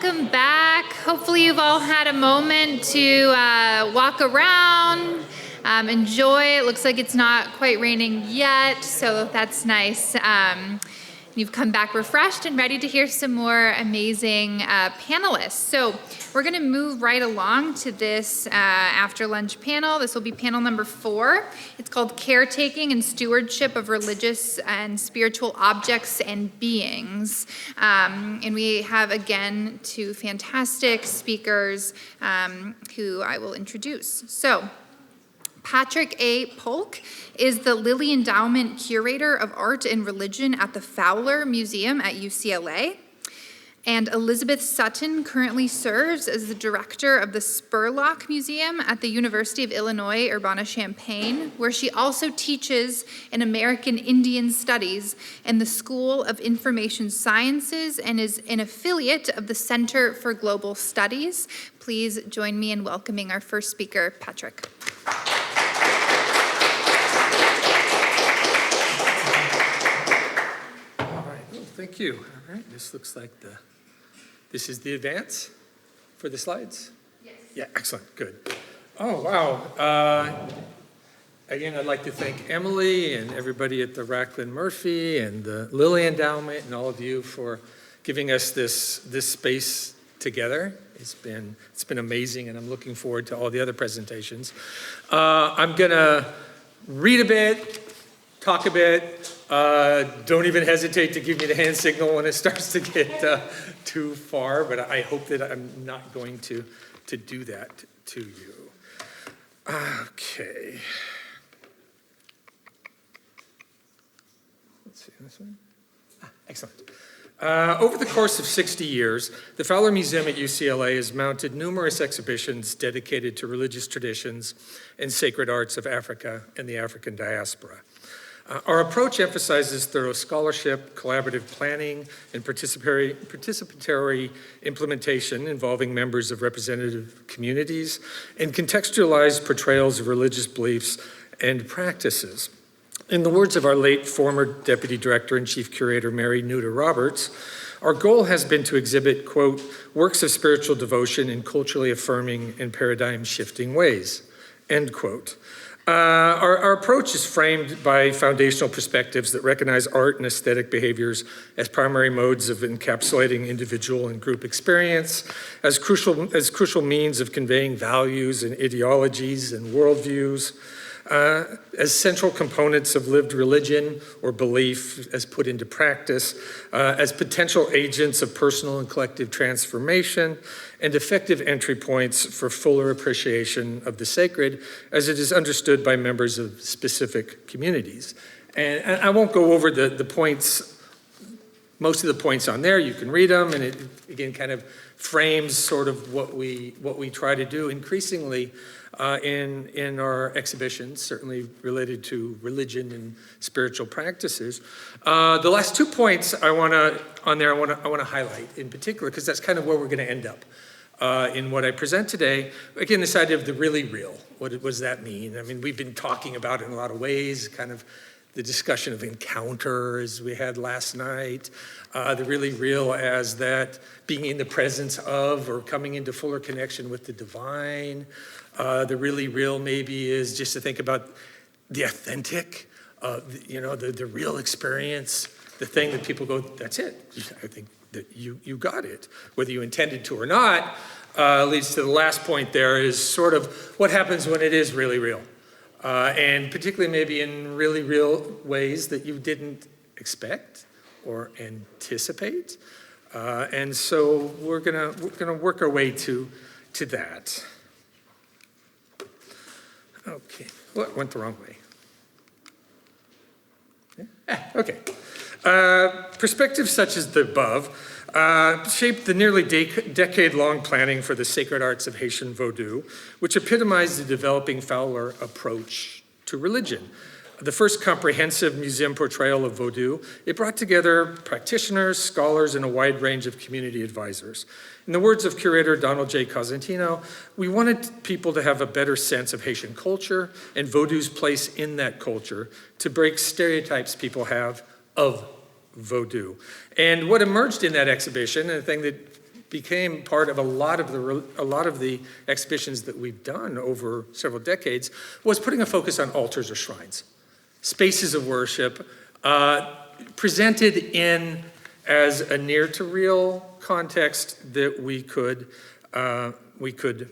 welcome back. Hopefully you've all had a moment to walk around, enjoy. It looks like it's not quite raining yet, so that's nice. You've come back refreshed and ready to hear some more amazing panelists. So we're gonna move right along to this after lunch panel. This will be panel number 4. It's called Caretaking and Stewardship of Religious and Spiritual Objects and Beings. And we have, again, 2 fantastic speakers who I will introduce. So, Patrick A. Polk is the Lilly Endowment Curator of Art and Religion at the Fowler Museum at UCLA. And Elizabeth Sutton currently serves as the director of the Spurlock Museum at the University of Illinois Urbana-Champaign, where she also teaches in American Indian Studies in the School of Information Sciences and is an affiliate of the Center for Global Studies. Please join me in welcoming our first speaker, Patrick. Thank you. All right, this looks like this is the advance for the slides? Yes. Yeah, excellent, good. Oh, wow. Again, I'd like to thank Emily and everybody at the Racklin Murphy and the Lilly Endowment and all of you for giving us this space together. It's been amazing, and I'm looking forward to all the other presentations. I'm gonna read a bit, talk a bit. Don't even hesitate to give me the hand signal when it starts to get too far, but I hope that I'm not going to do that to you. Okay. Let's see this one. Excellent. Over the course of 60 years, the Fowler Museum at UCLA has mounted numerous exhibitions dedicated to religious traditions and sacred arts of Africa and the African diaspora. Our approach emphasizes thorough scholarship, collaborative planning, and participatory implementation involving members of representative communities, and contextualized portrayals of religious beliefs and practices. In the words of our late former Deputy Director and Chief Curator, Mary Nuda Roberts, our goal has been to exhibit, quote, works of spiritual devotion in culturally affirming and paradigm-shifting ways, end quote. Our approach is framed by foundational perspectives that recognize art and aesthetic behaviors as primary modes of encapsulating individual and group experience, as crucial means of conveying values and ideologies and worldviews, as central components of lived religion or belief as put into practice, as potential agents of personal and collective transformation, and effective entry points for fuller appreciation of the sacred as it is understood by members of specific communities. And I won't go over the points, most of the points on there, you can read them, and it again kind of frames sort of what we try to do increasingly in our exhibitions, certainly related to religion and spiritual practices. The last 2 points I want to highlight in particular, because that's kind of where we're going to end up in what I present today. Again, this idea of the really real. What does that mean? I mean, we've been talking about it in a lot of ways, kind of the discussion of encounters we had last night, the really real as that being in the presence of or coming into fuller connection with the divine. The really real maybe is just to think about the authentic, the real experience, the thing that people go, that's it. I think that you got it, whether you intended to or not. Leads to the last point there is sort of what happens when it is really real. And particularly maybe in really real ways that you didn't expect or anticipate. And so we're gonna work our way to that. Okay, well, it went the wrong way. Okay. Perspectives such as the above shaped the nearly decade-long planning for the sacred arts of Haitian Vodou, which epitomized the developing Fowler approach to religion. The first comprehensive museum portrayal of Vodou, it brought together practitioners, scholars, and a wide range of community advisors. In the words of curator Donald J. Cosentino, we wanted people to have a better sense of Haitian culture and Vodou's place in that culture to break stereotypes people have of Vodou. And what emerged in that exhibition, and the thing that became part of a lot of the exhibitions that we've done over several decades, was putting a focus on altars or shrines, spaces of worship, presented in as a near to real context that we could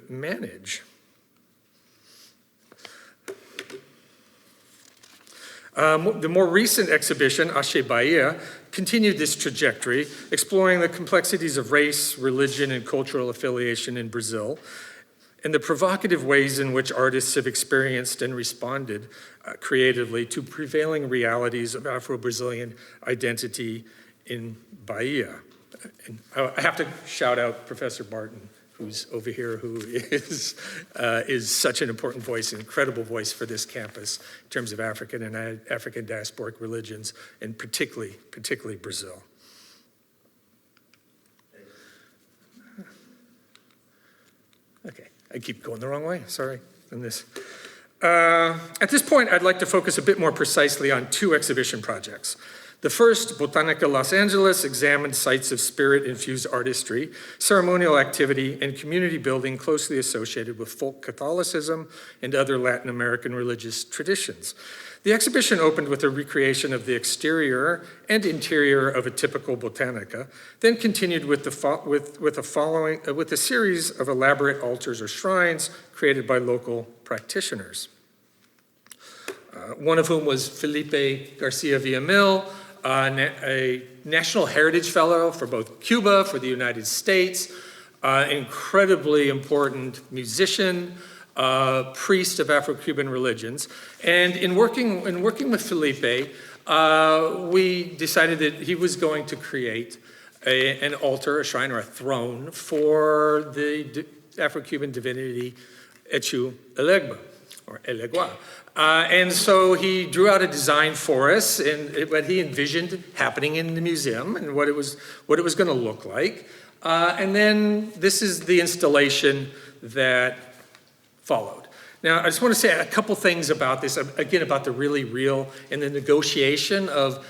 manage. The more recent exhibition, Ashe Bahia, continued this trajectory, exploring the complexities of race, religion, and cultural affiliation in Brazil, and the provocative ways in which artists have experienced and responded creatively to prevailing realities of Afro-Brazilian identity in Bahia. And I have to shout out Professor Barton, who's over here, who is such an important voice, an incredible voice for this campus in terms of African and African diasporic religions, and particularly Brazil. Okay, I keep going the wrong way, sorry, on this. At this point, I'd like to focus a bit more precisely on two exhibition projects. The first, Botánica Los Angeles, examined sites of spirit-infused artistry, ceremonial activity, and community building closely associated with folk Catholicism and other Latin American religious traditions. The exhibition opened with a recreation of the exterior and interior of a typical Botánica, then continued with a series of elaborate altars or shrines created by local practitioners. One of whom was Felipe Garcia Villamil, a National Heritage Fellow for both Cuba, for the United States, incredibly important musician, priest of Afro-Cuban religions. And in working with Felipe, we decided that he was going to create an altar, a shrine, or a throne for the Afro-Cuban divinity Echu Elegba, or Elegua. And so he drew out a design for us and what he envisioned happening in the museum and what it was going to look like. And then this is the installation that followed. Now, I just want to say a couple things about this, again, about the really real and the negotiation of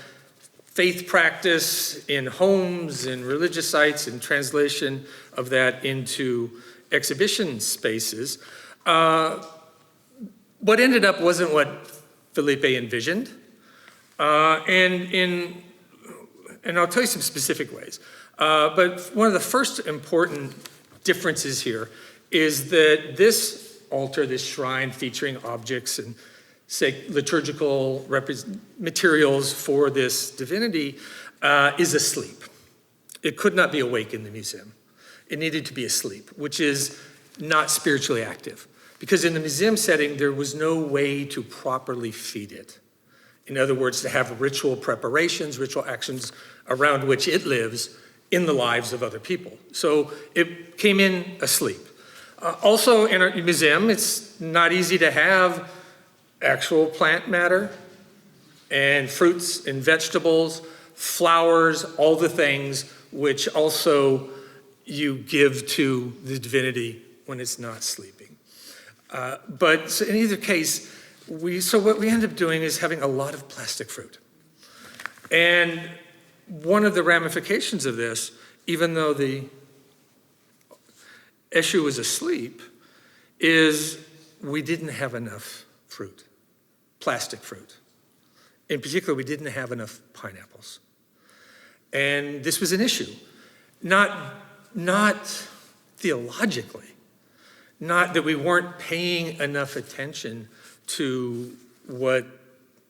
faith practice in homes and religious sites and translation of that into exhibition spaces. What ended up wasn't what Felipe envisioned, and I'll tell you some specific ways. But one of the first important differences here is that this altar, this shrine featuring objects and liturgical materials for this divinity is asleep. It could not be awake in the museum. It needed to be asleep, which is not spiritually active. Because in the museum setting, there was no way to properly feed it. In other words, to have ritual preparations, ritual actions around which it lives in the lives of other people. So it came in asleep. Also in our museum, it's not easy to have actual plant matter and fruits and vegetables, flowers, all the things which also you give to the divinity when it's not sleeping. But so in either case, what we end up doing is having a lot of plastic fruit. And one of the ramifications of this, even though the Eshu was asleep, is we didn't have enough fruit, plastic fruit. In particular, we didn't have enough pineapples. And this was an issue, not theologically, not that we weren't paying enough attention to what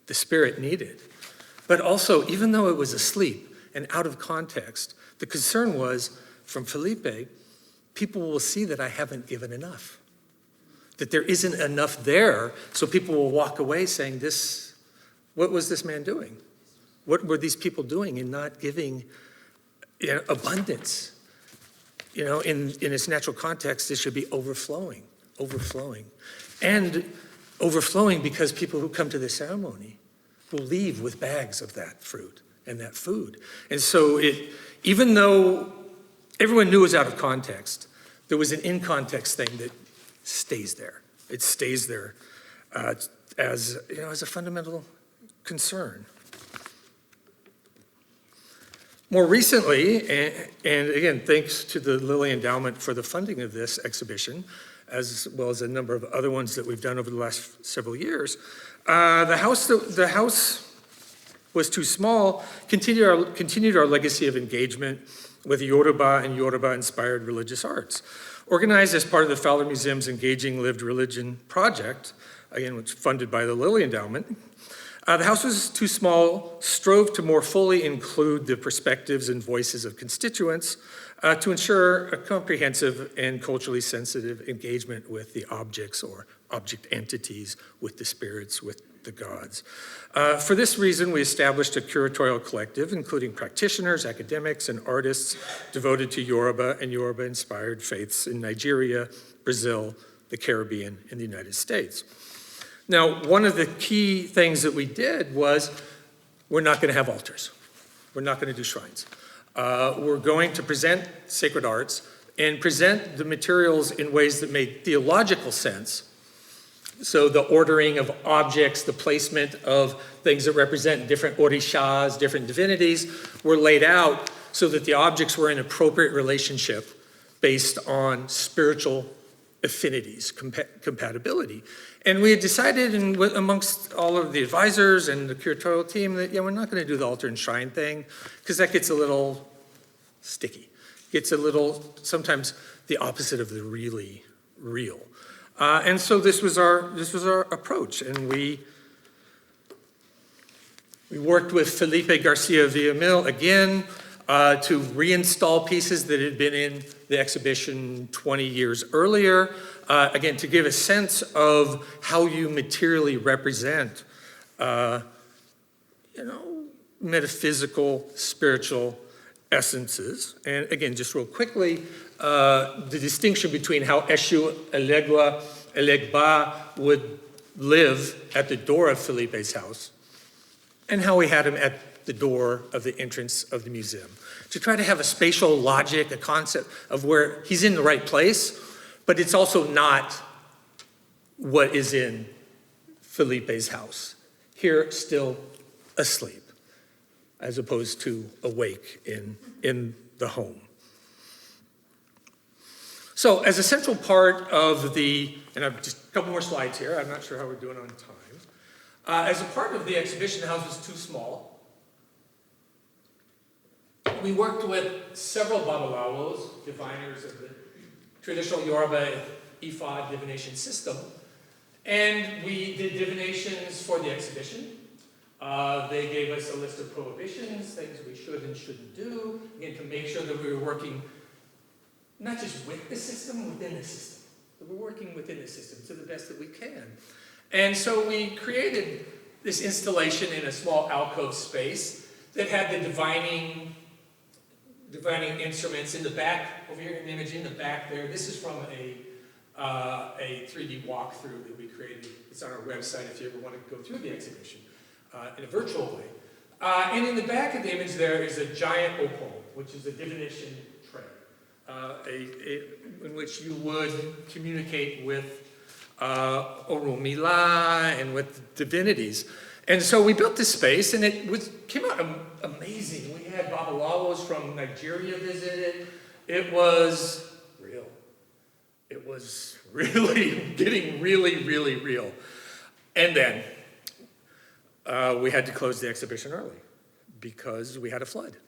the Spirit needed, but also, even though it was asleep and out of context, the concern was, from Felipe, people will see that I haven't given enough, that there isn't enough there, so people will walk away saying, what was this man doing? What were these people doing in not giving abundance? In its natural context, it should be overflowing. And overflowing because people who come to the ceremony will leave with bags of that fruit and that food. And so even though everyone knew it was out of context, there was an in-context thing that stays there. It stays there as a fundamental concern. More recently, and again, thanks to the Lilly Endowment for the funding of this exhibition, as well as a number of other ones that we've done over the last several years, the house was too small, continued our legacy of engagement with Yoruba and Yoruba-inspired religious arts. Organized as part of the Fowler Museum's Engaging Lived Religion project, again, which is funded by the Lilly Endowment, the house was too small, strove to more fully include the perspectives and voices of constituents to ensure a comprehensive and culturally sensitive engagement with the objects or object entities, with the spirits, with the gods. For this reason, we established a curatorial collective, including practitioners, academics, and artists devoted to Yoruba and Yoruba-inspired faiths in Nigeria, Brazil, the Caribbean, and the United States. Now, one of the key things that we did was we're not going to have altars. We're not going to do shrines. We're going to present sacred arts and present the materials in ways that made theological sense. So the ordering of objects, the placement of things that represent different orishas, different divinities, were laid out so that the objects were in appropriate relationship based on spiritual affinities, compatibility. And we had decided amongst all of the advisors and the curatorial team that, we're not going to do the altar and shrine thing because that gets a little sticky. Gets a little, sometimes the opposite of the really real. And so this was our approach. And we worked with Felipe Garcia Villamil again to reinstall pieces that had been in the exhibition 20 years earlier, again, to give a sense of how you materially represent, metaphysical, spiritual essences. And again, just real quickly, the distinction between how Eshu Elegba would live at the door of Felipe's house and how we had him at the door of the entrance of the museum, to try to have a spatial logic, a concept of where he's in the right place, but it's also not what is in Felipe's house. Here, still asleep, as opposed to awake in the home. So as a central part of and I've just a couple more slides here, I'm not sure how we're doing on time. As a part of the exhibition, the house was too small. We worked with several babalawos, diviners of the traditional Yoruba Ifa divination system, and we did divinations for the exhibition. They gave us a list of prohibitions, things we should and shouldn't do, again, to make sure that we were working not just with the system, within the system. That we're working within the system to the best that we can. And so we created this installation in a small alcove space that had the divining instruments in the back, over here in the image in the back there. This is from a 3D walkthrough that we created. It's on our website if you ever want to go through the exhibition in a virtual way. And in the back of the image there is a giant opal, which is a divination tray, in which you would communicate with Oromila and with divinities. And so we built this space, and it came out amazing. We had babalawos from Nigeria visited. It was real. It was really getting really, really real. And then we had to close the exhibition early because we had a flood.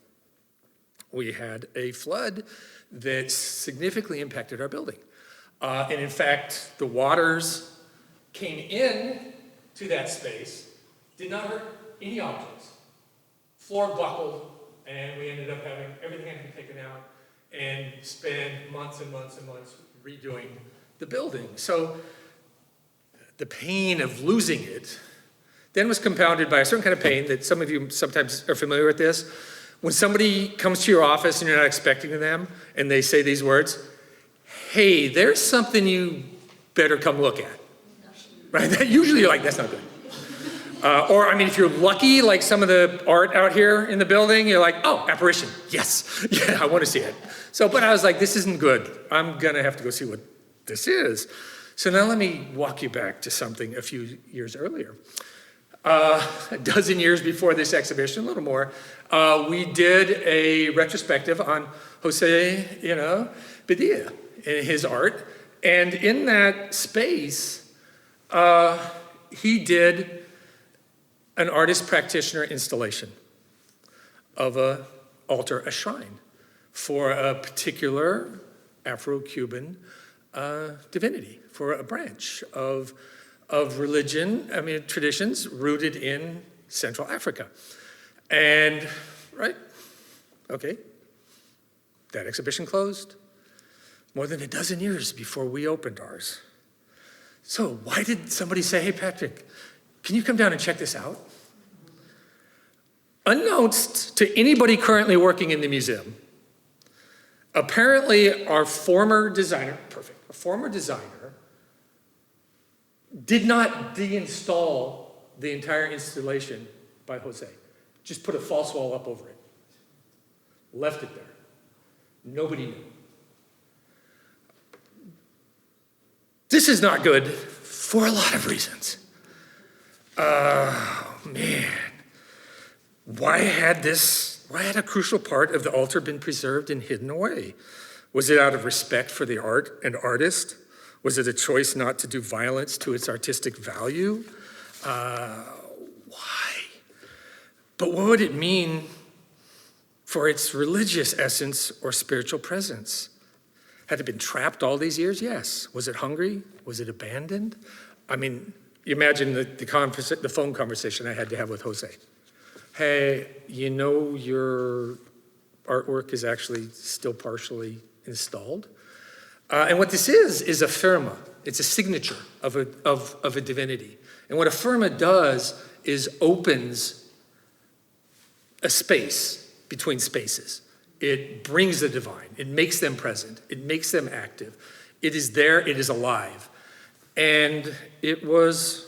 We had a flood that significantly impacted our building. And in fact, the waters came in to that space, did not hurt any objects. Floor buckled, and we ended up having everything had to be taken out and spend months and months and months redoing the building. So the pain of losing it then was compounded by a certain kind of pain that some of you sometimes are familiar with this. When somebody comes to your office and you're not expecting them, and they say these words, "Hey, there's something you better come look at." Right? Usually you're like, that's not good. Or, I mean, if you're lucky, like some of the art out here in the building, you're like, oh, apparition, yes. Yeah, I want to see it. So, but I was like, this isn't good. I'm going to have to go see what this is. So now let me walk you back to something a few years earlier. A dozen years before this exhibition, a little more, We did a retrospective on Jose, Padilla and his art. And in that space, he did an artist practitioner installation of an altar, a shrine, for a particular Afro-Cuban divinity, for a branch of religion, traditions rooted in Central Africa. And, right, okay, that exhibition closed more than a dozen years before we opened ours. So why did somebody say, hey, Patrick, can you come down and check this out? Unbeknownst to anybody currently working in the museum, apparently our former designer did not deinstall the entire installation by Jose. Just put a false wall up over it. Left it there. Nobody knew. This is not good for a lot of reasons. Man. Why had a crucial part of the altar been preserved and hidden away? Was it out of respect for the art and artist? Was it a choice not to do violence to its artistic value? Why? But what would it mean for its religious essence or spiritual presence? Had it been trapped all these years? Yes. Was it hungry? Was it abandoned? You imagine the phone conversation I had to have with Jose. Hey, your artwork is actually still partially installed. And what this is a firma. It's a signature of a divinity. And what a firma does is opens a space between spaces. It brings the divine. It makes them present. It makes them active. It is there. It is alive. And it was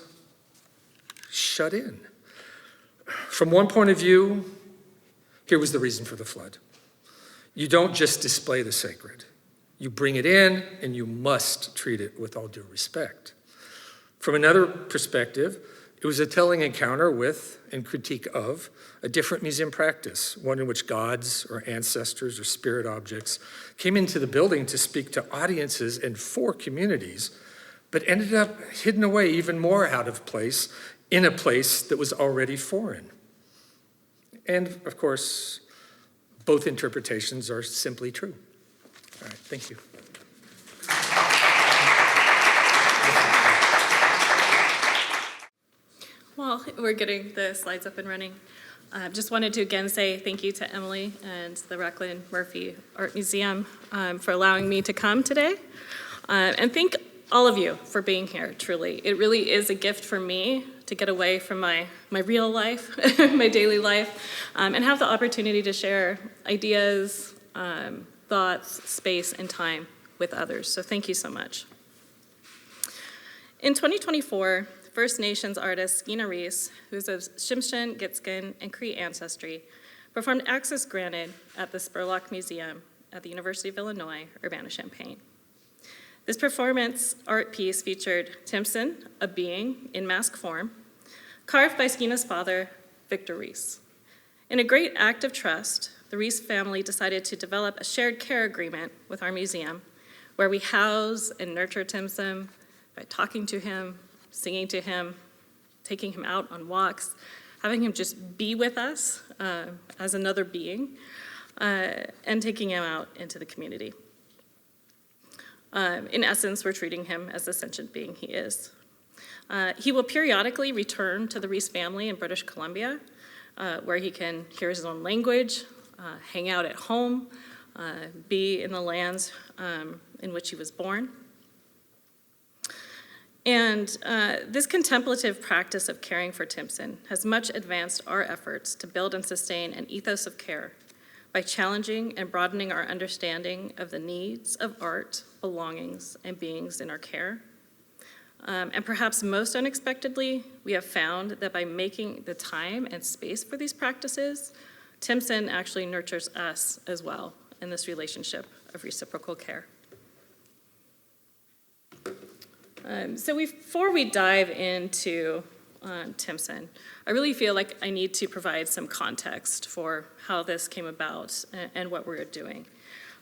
shut in. From one point of view, here was the reason for the flood. You don't just display the sacred. You bring it in, and you must treat it with all due respect. From another perspective, it was a telling encounter with and critique of a different museum practice, one in which gods or ancestors or spirit objects came into the building to speak to audiences and for communities, but ended up hidden away even more out of place in a place that was already foreign. And of course, both interpretations are simply true. All right, thank you. While we're getting the slides up and running, just wanted to again say thank you to Emily and the Racklin Murphy Art Museum for allowing me to come today. And thank all of you for being here, truly. It really is a gift for me to get away from my real life, my daily life, and have the opportunity to share ideas, thoughts, space, and time with others. So thank you so much. In 2024, First Nations artist Skeena Reese, who's of Tsimshian, Gitskin, and Cree ancestry, performed Access Granted at the Spurlock Museum at the University of Illinois, Urbana-Champaign. This performance art piece featured Timpson, a being in mask form, carved by Skeena's father, Victor Reese. In a great act of trust, the Reese family decided to develop a shared care agreement with our museum, where we house and nurture Timpson by talking to him, singing to him, taking him out on walks, having him just be with us as another being, and taking him out into the community. In essence, we're treating him as the sentient being he is. He will periodically return to the Reese family in British Columbia, where he can hear his own language, hang out at home, be in the lands in which he was born. And this contemplative practice of caring for Timpson has much advanced our efforts to build and sustain an ethos of care by challenging and broadening our understanding of the needs of art, belongings, and beings in our care. And perhaps most unexpectedly, we have found that by making the time and space for these practices, Timpson actually nurtures us as well in this relationship of reciprocal care. So before we dive into Timpson, I really feel like I need to provide some context for how this came about and what we're doing.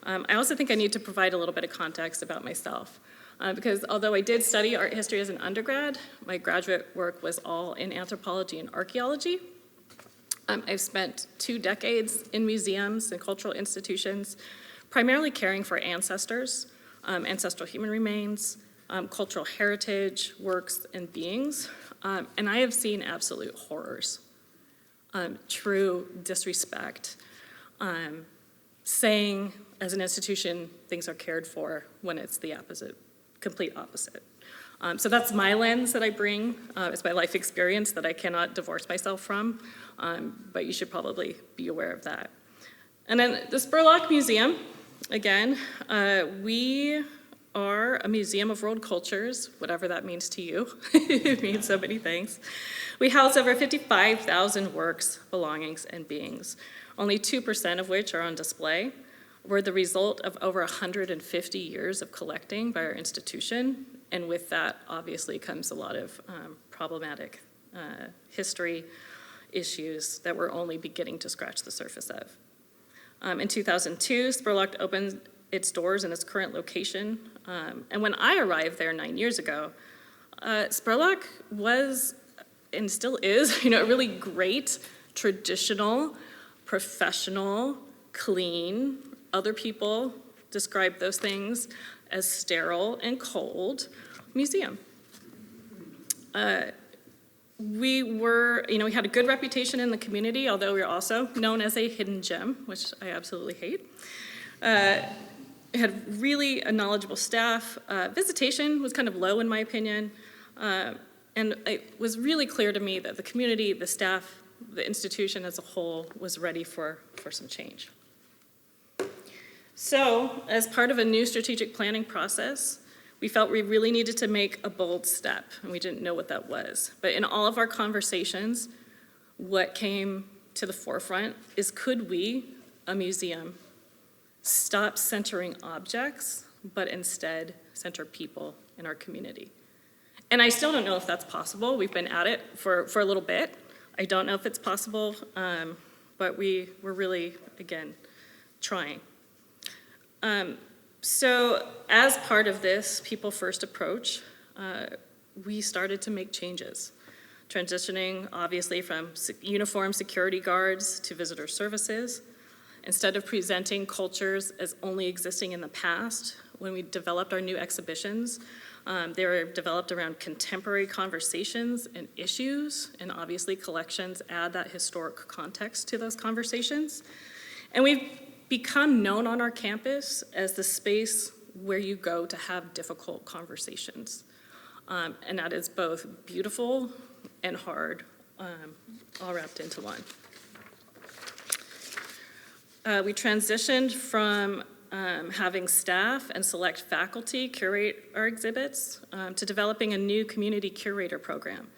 I also think I need to provide a little bit of context about myself. Because although I did study art history as an undergrad, my graduate work was all in anthropology and archaeology. I've spent 2 decades in museums and cultural institutions, primarily caring for ancestors, ancestral human remains, cultural heritage, works, and beings. And I have seen absolute horrors, true disrespect, saying as an institution things are cared for when it's the opposite. Complete opposite. So that's my lens that I bring. It's my life experience that I cannot divorce myself from, but you should probably be aware of that. And then the Spurlock Museum, again, we are a museum of world cultures, whatever that means to you. It means so many things. We house over 55,000 works, belongings, and beings, only 2% of which are on display. We're the result of over 150 years of collecting by our institution, and with that, obviously, comes a lot of problematic history issues that we're only beginning to scratch the surface of. In 2002, Spurlock opened its doors in its current location, and when I arrived there 9 years ago, Spurlock was, and still is, a really great, traditional, professional, clean, other people describe those things as sterile and cold museum. We had a good reputation in the community, although we were also known as a hidden gem, which I absolutely hate. We had really a knowledgeable staff. Visitation was kind of low in my opinion. And it was really clear to me that the community, the staff, the institution as a whole was ready for some change. So, as part of a new strategic planning process, we felt we really needed to make a bold step, and we didn't know what that was. But in all of our conversations, what came to the forefront is, could we, a museum, stop centering objects, but instead center people in our community? And I still don't know if that's possible. We've been at it for a little bit. I don't know if it's possible, but we're really, again, trying. So as part of this People First approach, we started to make changes, transitioning obviously from uniformed security guards to visitor services. Instead of presenting cultures as only existing in the past, when we developed our new exhibitions, they were developed around contemporary conversations and issues, and obviously collections add that historic context to those conversations. And we've become known on our campus as the space where you go to have difficult conversations. And that is both beautiful and hard, all wrapped into one. We transitioned from having staff and select faculty curate our exhibits to developing a new community curator program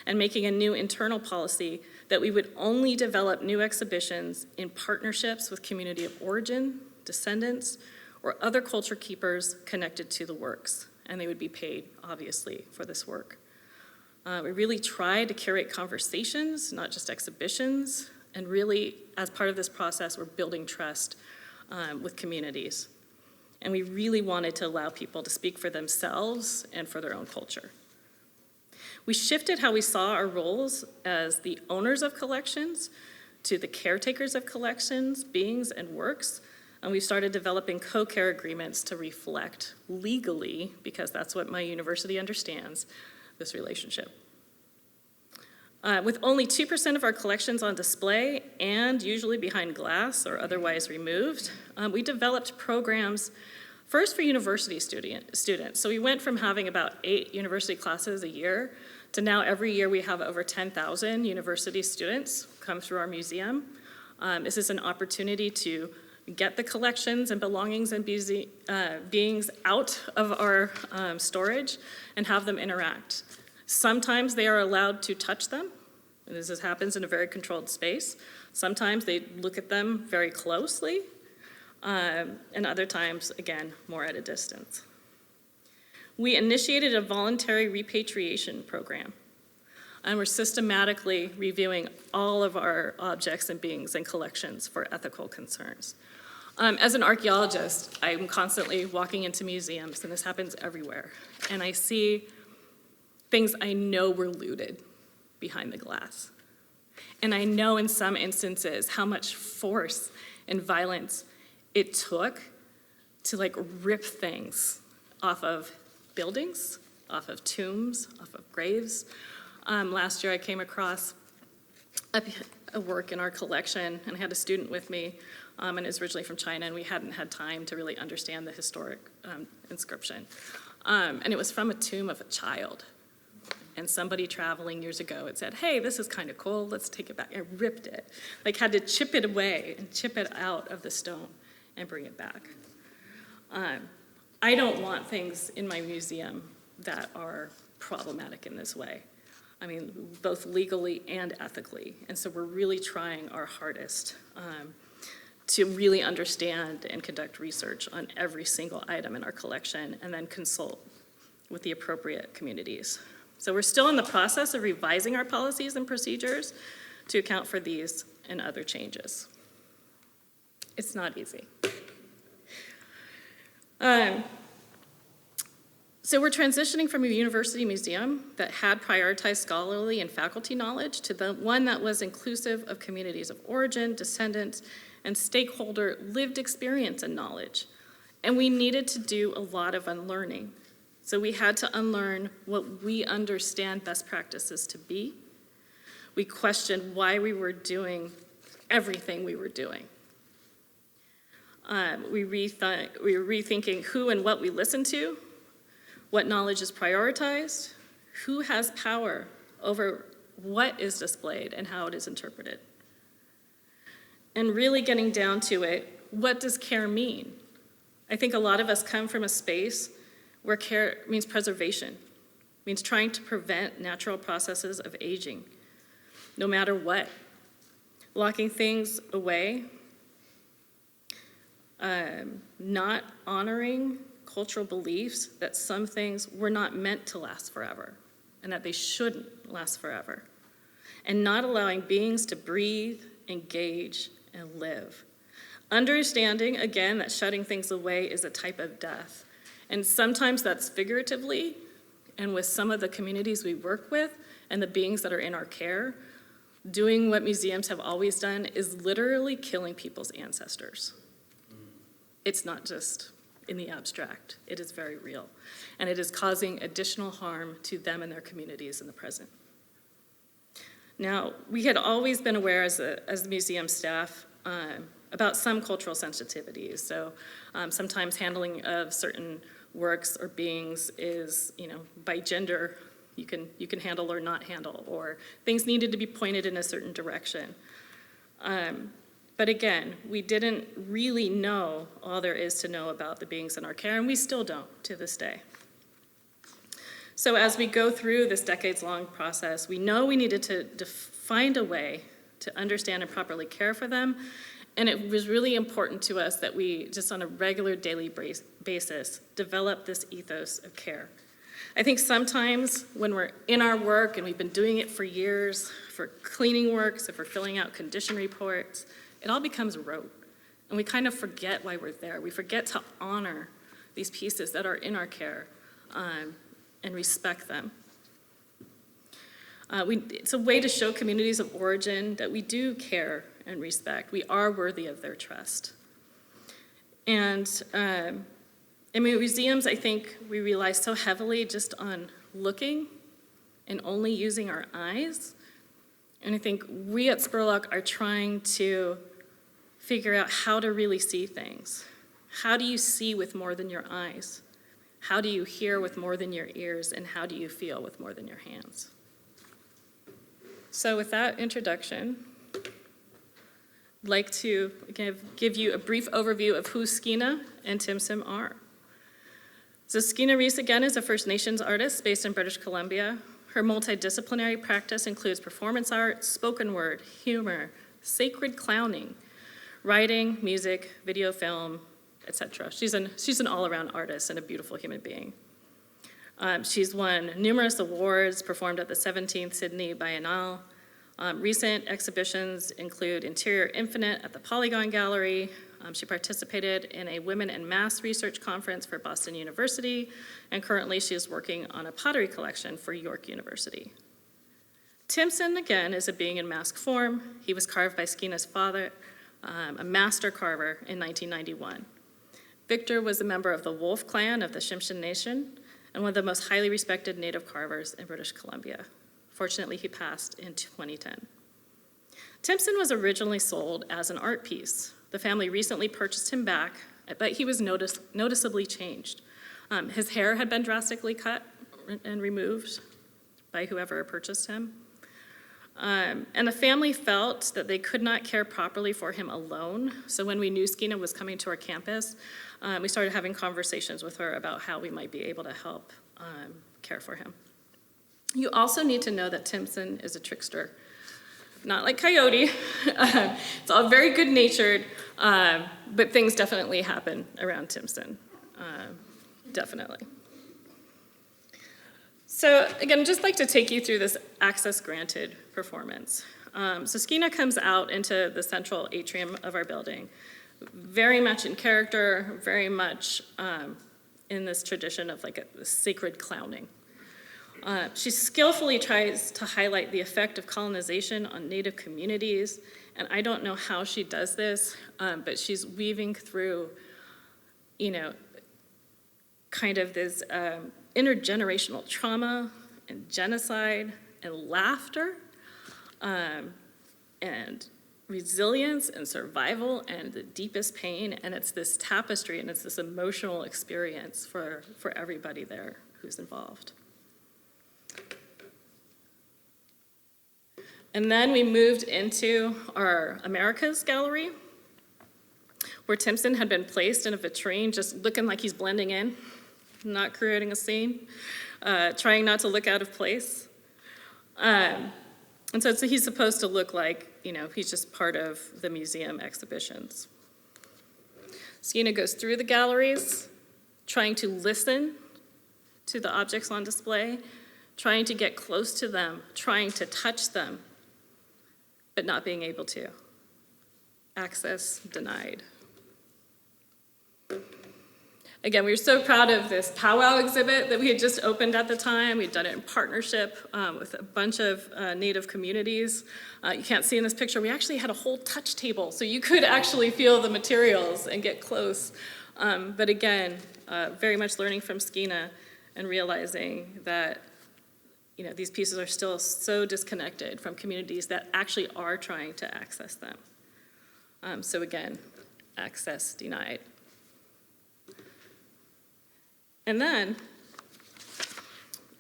and making a new internal policy that we would only develop new exhibitions in partnerships with community of origin, descendants, or other culture keepers connected to the works, and they would be paid, obviously, for this work. We really tried to curate conversations, not just exhibitions, and really, as part of this process, we're building trust with communities. And we really wanted to allow people to speak for themselves and for their own culture. We shifted how we saw our roles as the owners of collections to the caretakers of collections, beings, and works. And we started developing co-care agreements to reflect legally, because that's what my university understands, this relationship. With only 2% of our collections on display and usually behind glass or otherwise removed, we developed programs first for university students. So we went from having about 8 university classes a year to now every year we have over 10,000 university students come through our museum. This is an opportunity to get the collections and belongings and beings out of our storage and have them interact. Sometimes they are allowed to touch them. This happens in a very controlled space. Sometimes they look at them very closely, and other times, again, more at a distance. We initiated a voluntary repatriation program. And we're systematically reviewing all of our objects and beings and collections for ethical concerns. As an archaeologist, I'm constantly walking into museums, and this happens everywhere, and I see things I know were looted behind the glass. And I know in some instances how much force and violence it took to rip things off of buildings, off of tombs, off of graves. Last year I came across a work in our collection, and I had a student with me, and is originally from China, and we hadn't had time to really understand the historic inscription. And it was from a tomb of a child. And somebody traveling years ago had said, hey, this is kind of cool, let's take it back. I ripped it, had to chip it away and chip it out of the stone and bring it back. I don't want things in my museum that are problematic in this way. I mean, both legally and ethically. And so we're really trying our hardest to really understand and conduct research on every single item in our collection and then consult with the appropriate communities. So we're still in the process of revising our policies and procedures to account for these and other changes. It's not easy. So we're transitioning from a university museum that had prioritized scholarly and faculty knowledge to the one that was inclusive of communities of origin, descendants, and stakeholder lived experience and knowledge. And we needed to do a lot of unlearning. So we had to unlearn what we understand best practices to be. We questioned why we were doing everything we were doing. We were rethinking who and what we listen to, what knowledge is prioritized, who has power over what is displayed and how it is interpreted. And really getting down to it, what does care mean? I think a lot of us come from a space where care means preservation, means trying to prevent natural processes of aging, no matter what. Locking things away, not honoring cultural beliefs that some things were not meant to last forever and that they shouldn't last forever, and not allowing beings to breathe, engage, and live. Understanding, again, that shutting things away is a type of death. And sometimes that's figuratively, and with some of the communities we work with and the beings that are in our care, doing what museums have always done is literally killing people's ancestors. It's not just in the abstract, it is very real. And it is causing additional harm to them and their communities in the present. Now, we had always been aware as the museum staff about some cultural sensitivities. So sometimes handling of certain works or beings is, by gender, you can handle or not handle, or things needed to be pointed in a certain direction. But again, we didn't really know all there is to know about the beings in our care, and we still don't to this day. So as we go through this decades-long process, we know we needed to find a way to understand and properly care for them, and it was really important to us that we, just on a regular daily basis, develop this ethos of care. I think sometimes when we're in our work, and we've been doing it for years, for cleaning works, if we're filling out condition reports, it all becomes rote, and we kind of forget why we're there. We forget to honor these pieces that are in our care and respect them. It's a way to show communities of origin that we do care and respect. We are worthy of their trust. And in museums, I think we rely so heavily just on looking and only using our eyes. And I think we at Spurlock are trying to figure out how to really see things. How do you see with more than your eyes? How do you hear with more than your ears? And how do you feel with more than your hands? So with that introduction, I'd like to give you a brief overview of who Skeena and Tim Sim are. So Skeena Reese, again, is a First Nations artist based in British Columbia. Her multidisciplinary practice includes performance art, spoken word, humor, sacred clowning, writing, music, video, film, etc. She's an all-around artist and a beautiful human being. She's won numerous awards, performed at the 17th Sydney Biennale. Recent exhibitions include Interior Infinite at the Polygon Gallery. She participated in a Women in Mass research conference for Boston University, and currently she is working on a pottery collection for York University. Timpson, again, is a being in mask form. He was carved by Skeena's father, a master carver, in 1991. Victor was a member of the Wolf clan of the Tsimshian Nation and one of the most highly respected native carvers in British Columbia. Fortunately, he passed in 2010. Timpson was originally sold as an art piece. The family recently purchased him back, but he was noticeably changed. His hair had been drastically cut and removed by whoever purchased him. And the family felt that they could not care properly for him alone. So when we knew Skeena was coming to our campus, we started having conversations with her about how we might be able to help care for him. You also need to know that Timpson is a trickster. Not like Coyote. It's all very good-natured, but things definitely happen around Timpson. Definitely. So again, just like to take you through this access granted performance. So Skeena comes out into the central atrium of our building, very much in character, very much in this tradition of like a sacred clowning. She skillfully tries to highlight the effect of colonization on Native communities, and I don't know how she does this, but she's weaving through, kind of this intergenerational trauma and genocide and laughter and resilience and survival and the deepest pain, and it's this tapestry and it's this emotional experience for everybody there who's involved. And then we moved into our Americas gallery, where Timpson had been placed in a vitrine, just looking like he's blending in, not creating a scene, trying not to look out of place. And so he's supposed to look like, he's just part of the museum exhibitions. Skeena goes through the galleries, trying to listen to the objects on display, trying to get close to them, trying to touch them, but not being able to. Access denied. Again, we were so proud of this powwow exhibit that we had just opened at the time. We'd done it in partnership with a bunch of Native communities. You can't see in this picture, we actually had a whole touch table, so you could actually feel the materials and get close. But again, very much learning from Skeena and realizing that these pieces are still so disconnected from communities that actually are trying to access them. So again, access denied. And then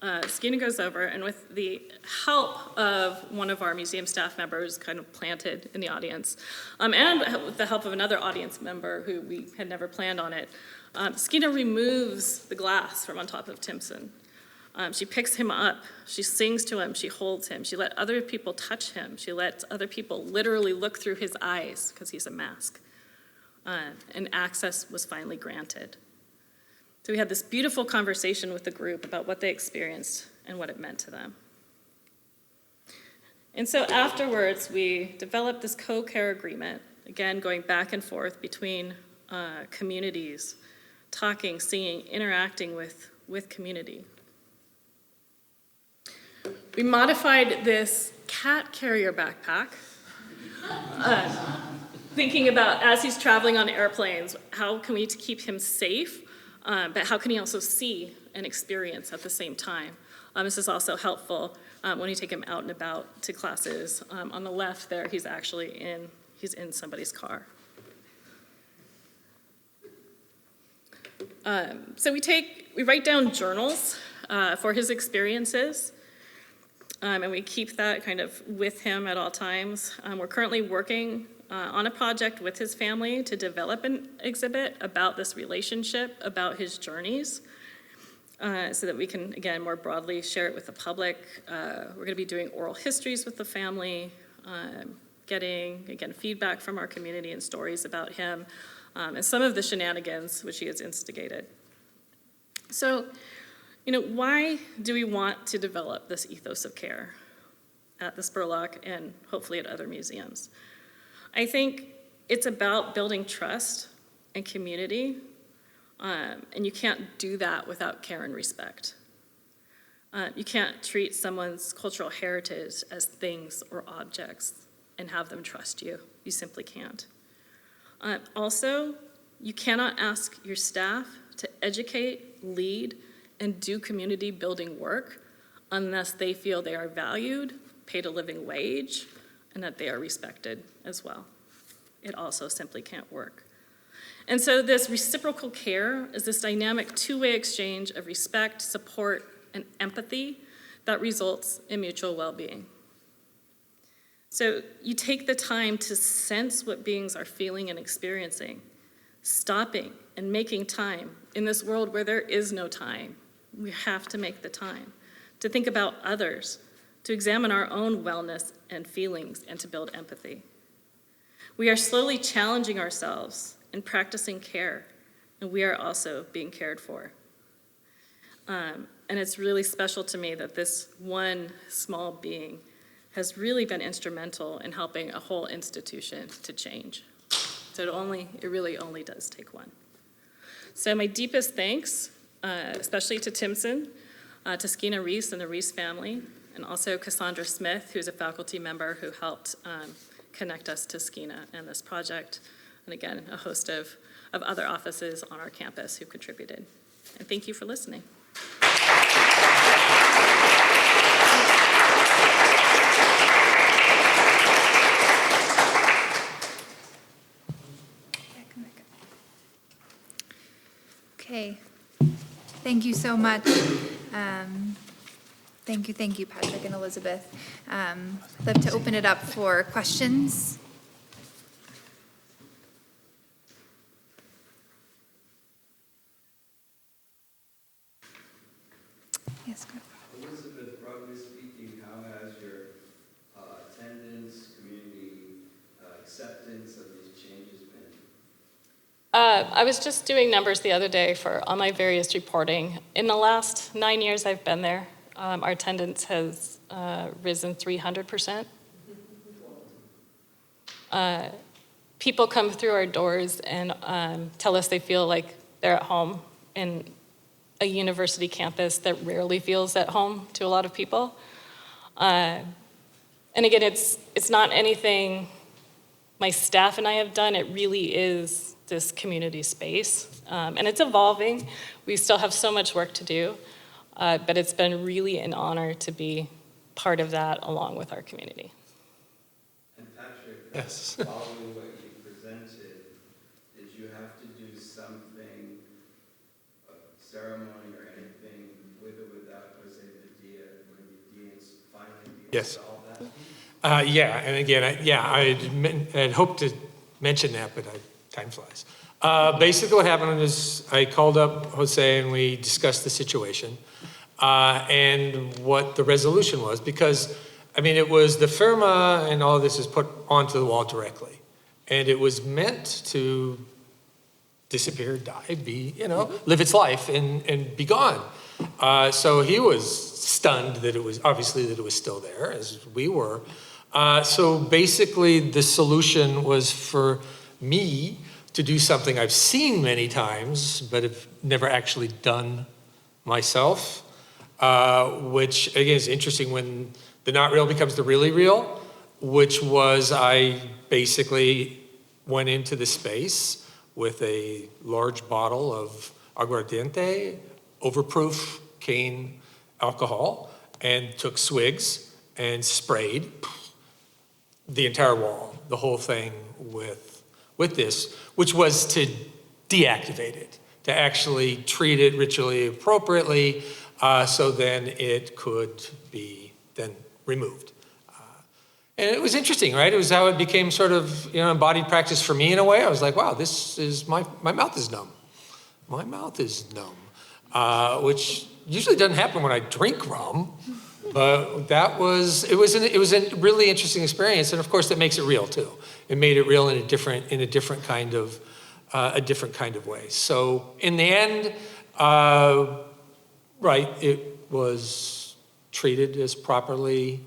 Skeena goes over, and with the help of one of our museum staff members kind of planted in the audience, and with the help of another audience member who we had never planned on it, Skeena removes the glass from on top of Timpson. She picks him up, she sings to him, she holds him, she let other people touch him, she lets other people literally look through his eyes because he's a mask. And access was finally granted. So we had this beautiful conversation with the group about what they experienced and what it meant to them. And so afterwards, we developed this co-care agreement, again, going back and forth between communities, talking, singing, interacting with community. We modified this cat carrier backpack, thinking about as he's traveling on airplanes, how can we keep him safe, but how can he also see and experience at the same time? This is also helpful when you take him out and about to classes. On the left there, he's in somebody's car. So we write down journals for his experiences. And we keep that kind of with him at all times. We're currently working on a project with his family to develop an exhibit about this relationship, about his journeys, so that we can, again, more broadly share it with the public. We're going to be doing oral histories with the family, getting, again, feedback from our community and stories about him, and some of the shenanigans which he has instigated. So, Why do we want to develop this ethos of care at the Spurlock and hopefully at other museums? I think it's about building trust and community, and you can't do that without care and respect. You can't treat someone's cultural heritage as things or objects and have them trust you. You simply can't. Also, you cannot ask your staff to educate, lead, and do community building work unless they feel they are valued, paid a living wage, and that they are respected as well. It also simply can't work. And so this reciprocal care is this dynamic two-way exchange of respect, support, and empathy that results in mutual well-being. So you take the time to sense what beings are feeling and experiencing, stopping and making time in this world where there is no time. We have to make the time to think about others, to examine our own wellness and feelings, and to build empathy. We are slowly challenging ourselves and practicing care, and we are also being cared for. And it's really special to me that this one small being has really been instrumental in helping a whole institution to change. So it really only does take one. So my deepest thanks, especially to Timson, to Skeena Reese and the Reese family, and also Cassandra Smith, who's a faculty member who helped connect us to Skeena and this project, and again, a host of other offices on our campus who contributed. And thank you for listening. Okay, thank you so much. Thank you, Patrick and Elizabeth. I'd love to open it up for questions. Yes, go. Elizabeth, broadly speaking, how has your attendance, community acceptance of these changes been? I was just doing numbers the other day on my various reporting. In the last 9 years I've been there, our attendance has risen 300%. People come through our doors and tell us they feel like they're at home in a university campus that rarely feels at home to a lot of people. And again, it's not anything my staff and I have done. It really is this community space. And it's evolving. We still have so much work to do, but it's been really an honor to be part of that along with our community. And Patrick, Yes. following what you presented, did you have to do something, a ceremony or anything with or without Jose Padilla when you finally Yes. solved that? Yeah, and again, I'd hoped to mention that, but time flies. Basically what happened is I called up Jose and we discussed the situation and what the resolution was, because, I mean, it was the firma and all of this is put onto the wall directly. And it was meant to disappear, die, live its life and be gone. So he was stunned that it was still there, as we were. So basically the solution was for me to do something I've seen many times, but have never actually done myself, which again is interesting when the not real becomes the really real, which was I basically went into the space with a large bottle of aguardiente, overproof cane alcohol, and took swigs and sprayed the entire wall, the whole thing with this, which was to deactivate it, to actually treat it ritually appropriately, so then it could be then removed. And it was interesting, right? It was how it became sort of, embodied practice for me in a way. I was like, wow, this is, my mouth is numb. My mouth is numb, which usually doesn't happen when I drink rum, but it was a really interesting experience. And of course that makes it real too. It made it real in a different kind of way. So in the end, Right, it was treated as properly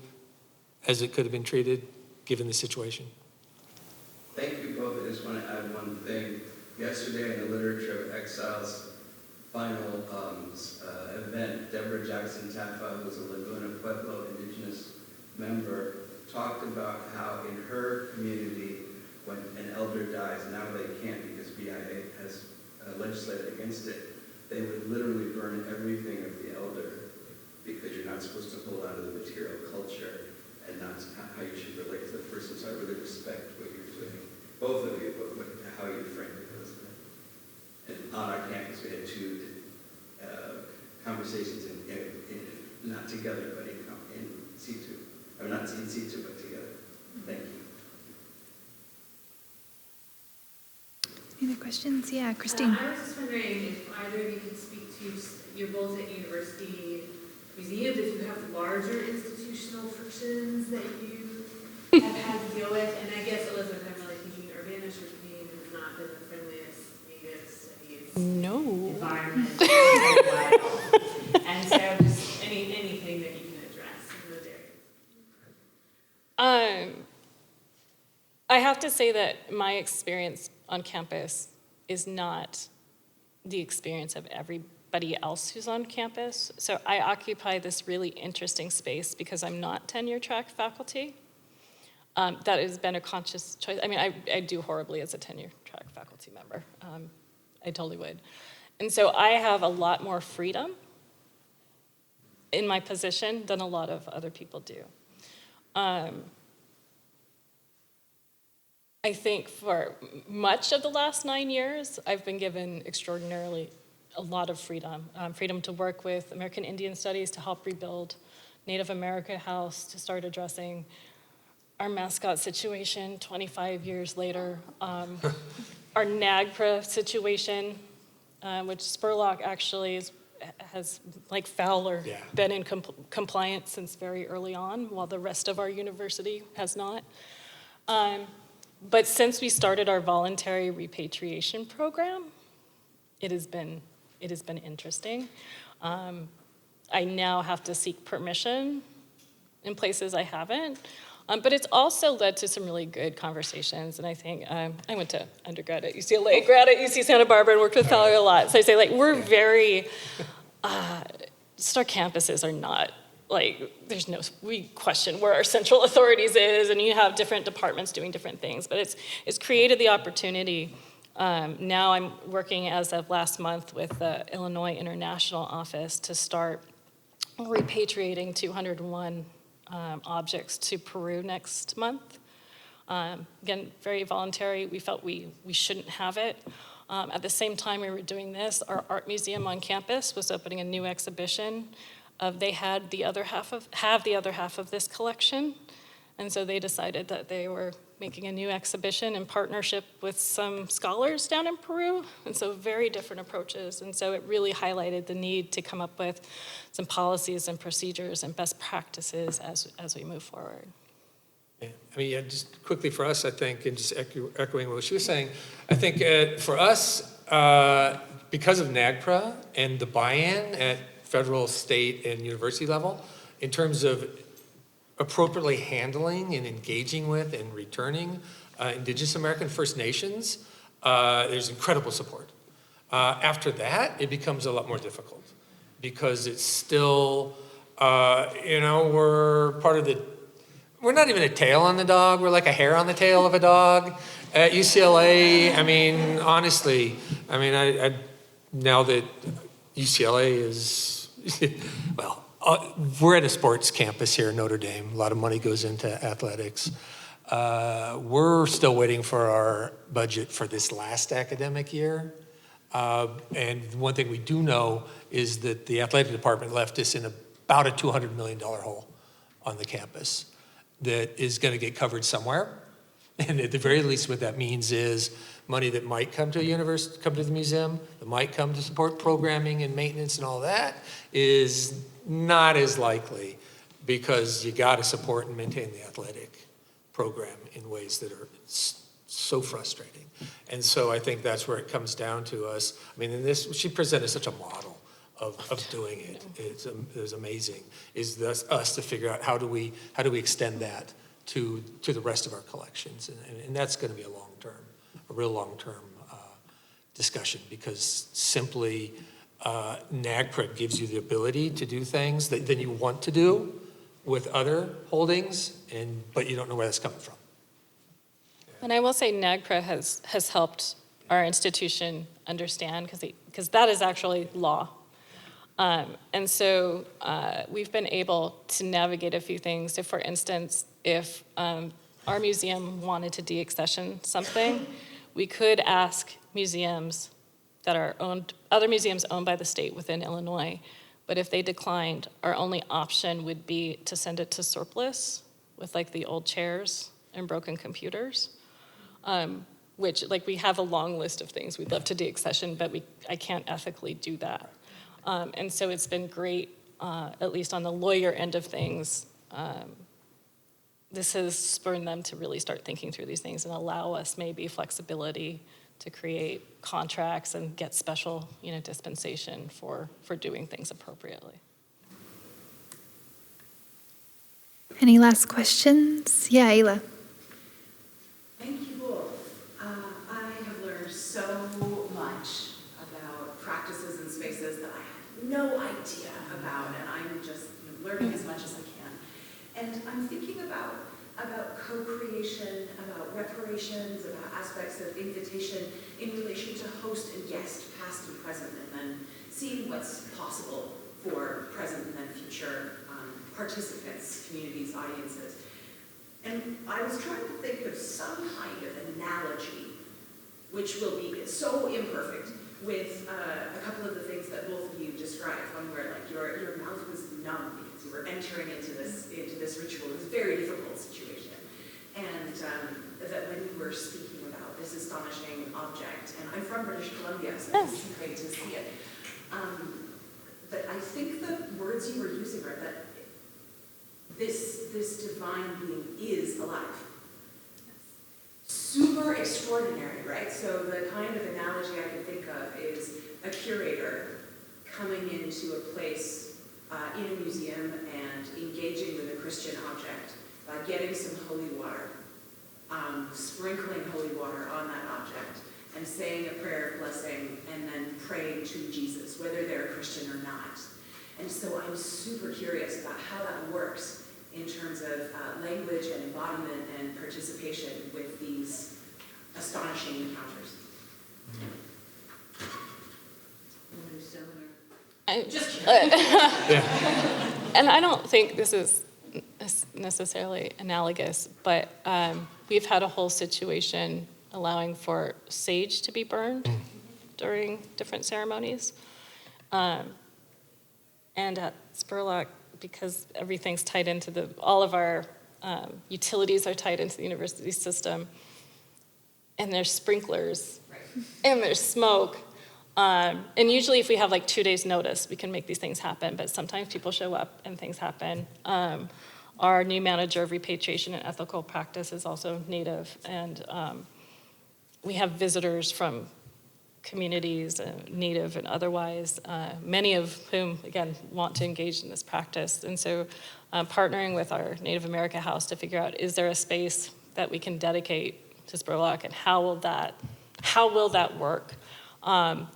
as it could have been treated, given the situation. Thank you both. I just want to add one thing. Yesterday in the Literature of Exiles final event, Deborah Jackson Taffa, who's a Laguna Pueblo indigenous member, talked about how in her community, when an elder dies, now they can't because BIA has legislated against it, they would literally burn everything of the elder because you're not supposed to hold on to the material culture and not how you should relate to the person. So I really respect what you're doing, both of you, but how you framed it, Elizabeth. And on our campus, we had two conversations not together, but in C2. Or not in C2, but together. Thank you. Any other questions? Yeah, Christine. I was just wondering if either of you could speak to, you're both at university museums, if you have larger institutional frictions that you have had to deal with. And I guess, Elizabeth, I'm really thinking Urbanish European has not been the friendliest native studies environment in a while. And so just anything that you can address in those areas. I have to say that my experience on campus is not the experience of everybody else who's on campus. So I occupy this really interesting space because I'm not tenure track faculty. That has been a conscious choice. I mean, I do horribly as a tenure track faculty member. I totally would. And so I have a lot more freedom in my position than a lot of other people do. I think for much of the last 9 years, I've been given extraordinarily a lot of freedom. Freedom to work with American Indian Studies to help rebuild Native American House, to start addressing our mascot situation 25 years later, our NAGPRA situation, which Spurlock actually has, like Fowler, been in compliance since very early on, while the rest of our university has not. But since we started our voluntary repatriation program, it has been interesting. I now have to seek permission in places I haven't, but it's also led to some really good conversations. And I think I went to undergrad at UCLA, grad at UC Santa Barbara, and worked with Fowler a lot. So I say, like, we're very just our campuses are not. Like, we question where our central authorities is, and you have different departments doing different things, but it's created the opportunity. Now I'm working as of last month with the Illinois International Office to start repatriating 201 objects to Peru next month. Again, very voluntary. We felt we shouldn't have it. At the same time we were doing this, our art museum on campus was opening a new exhibition. They had the other half of this collection, and so they decided that they were making a new exhibition in partnership with some scholars down in Peru, and so very different approaches. And so it really highlighted the need to come up with some policies and procedures and best practices as we move forward. Yeah. I mean, just quickly for us, I think, and just echoing what she was saying, I think for us, because of NAGPRA and the buy-in at federal, state, and university level, in terms of appropriately handling and engaging with and returning Indigenous American First Nations, there's incredible support. After that, it becomes a lot more difficult because it's still, we're part of we're not even a tail on the dog, we're like a hair on the tail of a dog. At UCLA, I mean, honestly, I mean, now that UCLA is, well, we're at a sports campus here in Notre Dame. A lot of money goes into athletics. We're still waiting for our budget for this last academic year. And one thing we do know is that the athletic department left us in about a $200 million hole on the campus that is going to get covered somewhere. And at the very least, what that means is money that might come to a university, come to the museum, that might come to support programming and maintenance and all that is not as likely because you got to support and maintain the athletic program in ways that are so frustrating. And so I think that's where it comes down to us. I mean, she presented such a model of doing it. It's amazing. Is us to figure out how do we extend that to the rest of our collections, and that's going to be a real long-term discussion, because simply NAGPRA gives you the ability to do things that then you want to do with other holdings, but you don't know where that's coming from. And I will say NAGPRA has helped our institution understand, because that is actually law. And so we've been able to navigate a few things. So for instance, if our museum wanted to deaccession something, we could ask museums that are other museums owned by the state within Illinois, but if they declined, our only option would be to send it to surplus with like the old chairs and broken computers, which like we have a long list of things we'd love to deaccession, but I can't ethically do that. And so it's been great, at least on the lawyer end of things. This has spurred them to really start thinking through these things and allow us maybe flexibility to create contracts and get special, dispensation for doing things appropriately. Any last questions? Yeah, Ayla. Thank you both. I have learned so much about practices and spaces that I had no idea about, and I'm just learning as much as I can. And I'm thinking about co-creation, about reparations, about aspects of invitation in relation to host and guest, past and present, and then seeing what's possible for present and then future participants, communities, audiences. And I was trying to think of some kind of analogy, which will be so imperfect, with a couple of the things that both of you described. One where like your mouth was numb because you were entering into this ritual. It was a very difficult situation. And that when you were speaking about this astonishing object, and I'm from British Columbia, so it's great to see it. But I think the words you were using are that this divine being is alive. Super extraordinary, right? So the kind of analogy I can think of is a curator coming into a place in a museum and engaging with a Christian object by getting some holy water, sprinkling holy water on that object, and saying a prayer of blessing, and then praying to Jesus, whether they're a Christian or not. And so I'm super curious about how that works in terms of language and embodiment and participation with these astonishing encounters. And I don't think this is necessarily analogous, but we've had a whole situation allowing for sage to be burned during different ceremonies. And at Spurlock, because everything's tied into all of our utilities are tied into the university system, and there's sprinklers, and there's smoke. And usually if we have like 2 days notice, we can make these things happen, but sometimes people show up and things happen. Our new manager of repatriation and ethical practice is also Native, and we have visitors from communities, Native and otherwise, many of whom, again, want to engage in this practice. And so partnering with our Native America House to figure out, is there a space that we can dedicate to Spurlock, and how will that work?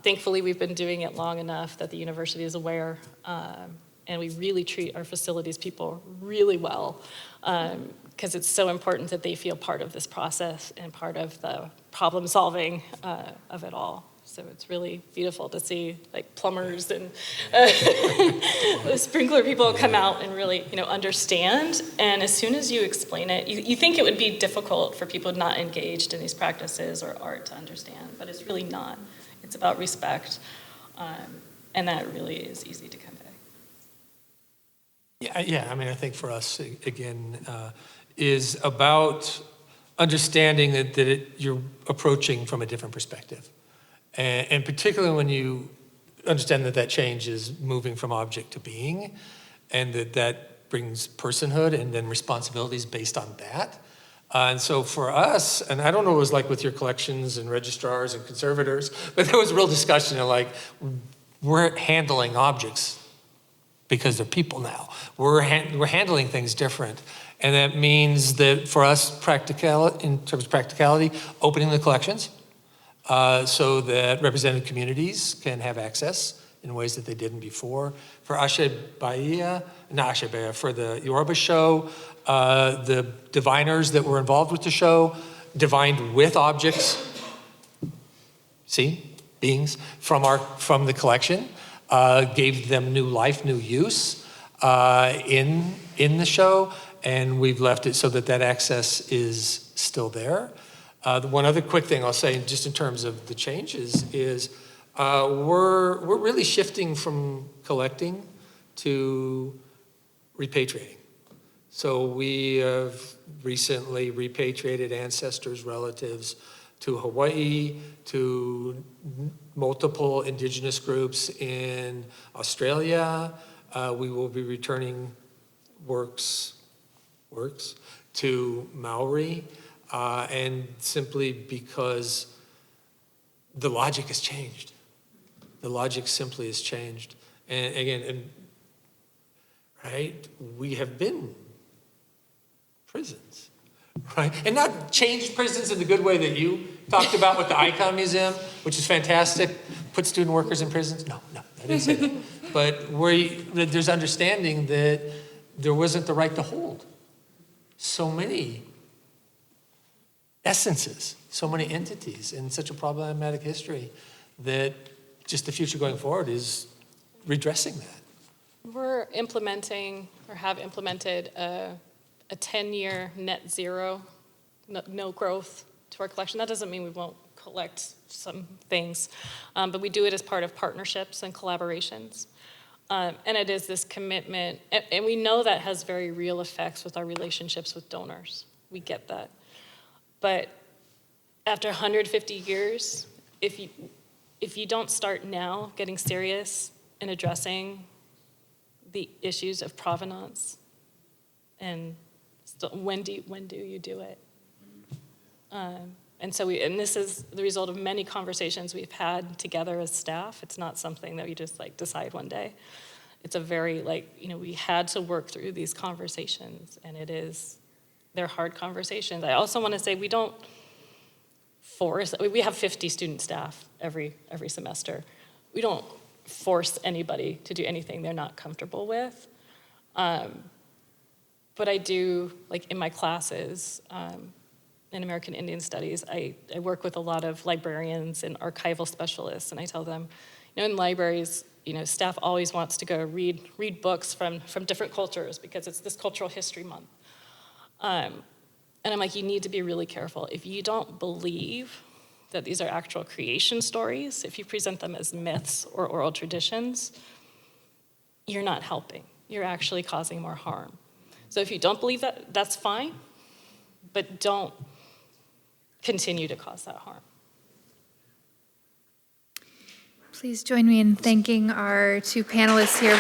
Thankfully, we've been doing it long enough that the university is aware, and we really treat our facilities people really well, because it's so important that they feel part of this process and part of the problem solving of it all. So it's really beautiful to see like plumbers and the sprinkler people come out and really, understand. And as soon as you explain it, you think it would be difficult for people not engaged in these practices or art to understand, but it's really not. It's about respect, and that really is easy to convey. Yeah. I mean, I think for us, again, is about understanding that you're approaching from a different perspective. And particularly when you understand that change is moving from object to being, and that brings personhood and then responsibilities based on that. And so for us, and I don't know what it was like with your collections and registrars and conservators, but there was a real discussion of like, we're handling objects because they're people now. We're handling things different. And that means that for us, in terms of practicality, opening the collections so that represented communities can have access in ways that they didn't before. For Bahia, for the Yoruba show, the diviners that were involved with the show divined with objects, beings from the collection, gave them new life, new use in the show, and we've left it so that access is still there. The one other quick thing I'll say, just in terms of the changes, is we're really shifting from collecting to repatriating. So we have recently repatriated ancestors, relatives to Hawaii, to multiple indigenous groups in Australia. We will be returning works to Maori, and simply because the logic has changed. The logic simply has changed. And again, right, we have been prisons, right? And not changed prisons in the good way that you talked about with the Icon Museum, which is fantastic. Put student workers in prisons? No, I didn't say that. But there's understanding that there wasn't the right to hold so many essences, so many entities in such a problematic history, that just the future going forward is redressing that. We're implementing, or have implemented, a 10-year net zero, no growth to our collection. That doesn't mean we won't collect some things, but we do it as part of partnerships and collaborations. And it is this commitment, and we know that has very real effects with our relationships with donors. We get that. But after 150 years, if you don't start now getting serious in addressing the issues of provenance, and when do you do it? And this is the result of many conversations we've had together as staff. It's not something that we just decide one day. It's a very we had to work through these conversations, and they're hard conversations. I also want to say we don't force. We have 50 student staff every semester. We don't force anybody to do anything they're not comfortable with. But I do, in my classes, in American Indian Studies, I work with a lot of librarians and archival specialists, and I tell them, in libraries, staff always wants to go read books from different cultures because it's this cultural history month. And I'm like, you need to be really careful. If you don't believe that these are actual creation stories, if you present them as myths or oral traditions, you're not helping. You're actually causing more harm. So if you don't believe that, that's fine, but don't continue to cause that harm. Please join me in thanking our two panelists here.